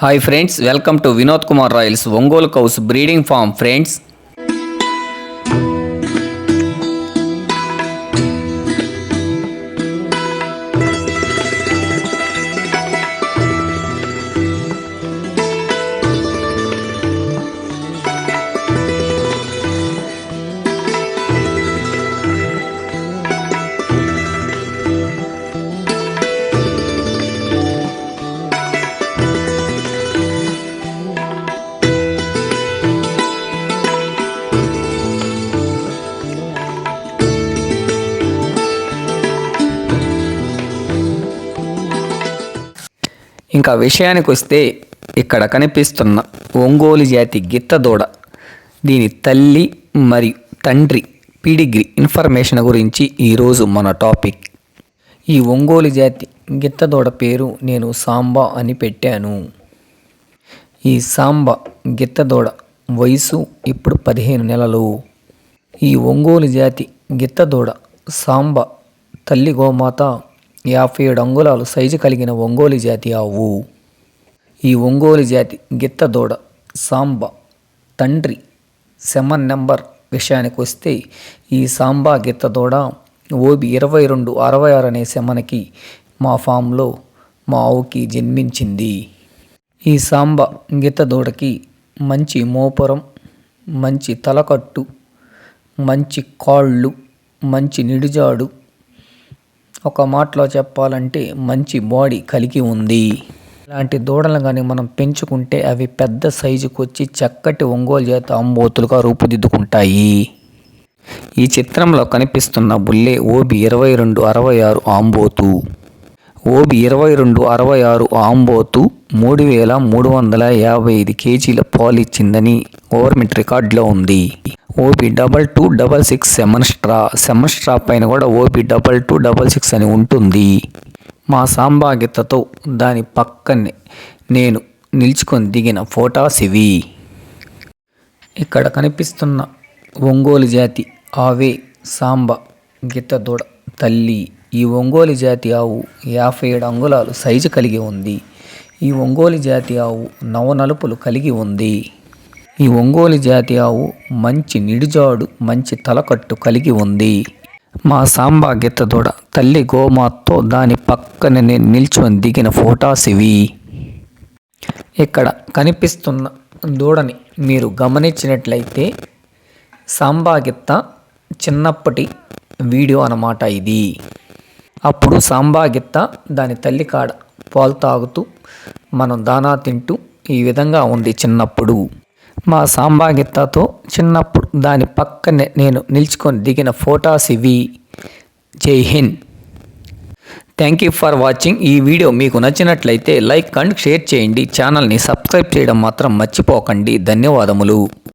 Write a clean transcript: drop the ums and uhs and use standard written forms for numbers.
Hi friends, welcome to Vinod Kumar royals Ongole cows breeding farm friends. ఇంకా విషయానికి వస్తే, ఇక్కడ కనిపిస్తున్న ఒంగోలు జాతి గిత్తదూడ, దీని తల్లి మరియు తండ్రి పీడిగ్రీ ఇన్ఫర్మేషన్ గురించి ఈరోజు మన టాపిక్. ఈ ఒంగోలు జాతి గిత్తదూడ పేరు నేను సాంబా అని పెట్టాను. ఈ సాంబా గిత్తదూడ వయసు ఇప్పుడు 15 నెలలు. ఈ ఒంగోలు జాతి గిత్తదూడ సాంబా తల్లి గోమాత 57 అంగుళాలు సైజు కలిగిన ఒంగోలు జాతి ఆవు. ఈ ఒంగోలు జాతి గిత్తదూడ సాంబా తండ్రి సెమన్ నెంబర్ విషయానికి వస్తే, ఈ సాంబా గిత్తదూడ ఓబి 2266 అనే సెమనకి మా ఫామ్లో మా ఆవుకి జన్మించింది. ఈ సాంబా గిత్తదూడకి మంచి మోపురం, మంచి తలకట్టు, మంచి కాళ్ళు, మంచి నిడుజాడు, ఒక మాటలో చెప్పాలంటే మంచి బాడీ కలిగి ఉంది. ఇలాంటి దూడలను కానీ మనం పెంచుకుంటే అవి పెద్ద సైజుకు వచ్చి చక్కటి ఒంగోలు జాతి ఆంబోతులుగా రూపుదిద్దుకుంటాయి. ఈ చిత్రంలో కనిపిస్తున్న బుల్లే ఓబి 2266 ఆంబోతు. ఓబి 2266 ఆంబోతు 3355 కేజీల పాలు ఇచ్చిందని గవర్నమెంట్ రికార్డులో ఉంది. ఓబి 2266 సెమన్ స్ట్రా పైన కూడా ఓబి 2266 అని ఉంటుంది. మా సాంబా గిత్తతో దాని పక్కనే నేను నిల్చుకొని దిగిన ఫోటోస్ ఇవి. ఇక్కడ కనిపిస్తున్న ఒంగోలు జాతి ఆవే సాంబా గిత్తదూడ తల్లి. ఈ ఒంగోలు జాతి ఆవు 57 అంగుళాలు సైజు కలిగి ఉంది. ఈ ఒంగోలు జాతి ఆవు నవనలుపులు కలిగి ఉంది. ఈ ఒంగోలు జాతి ఆవు మంచి నిడుజాడు, మంచి తలకట్టు కలిగి ఉంది. మా సాంబా గిత్తదూడ తల్లి గోమాతతో దాని పక్కన నేను నిల్చుని దిగిన ఫోటోస్ ఇవి. ఇక్కడ కనిపిస్తున్న దూడని మీరు గమనించినట్లయితే సాంబా గిత్త చిన్నప్పటి వీడియో అన్నమాట ఇది. అప్పుడు సాంబా గిత్త దాని తల్లి కాడ పాలు తాగుతూ మనం దానా తింటూ ఈ విధంగా ఉంది చిన్నప్పుడు. మా సాంబా గిత్తతో చిన్నప్పుడు దాని పక్కనే నేను నిల్చుకొని దిగిన ఫోటోస్ ఇవి. జై Hind. Thank you for watching. ఈ వీడియో మీకు నచ్చినట్లయితే లైక్ అండ్ షేర్ చేయండి. ఛానల్ని సబ్స్క్రైబ్ చేయడం మాత్రం మర్చిపోకండి. ధన్యవాదములు.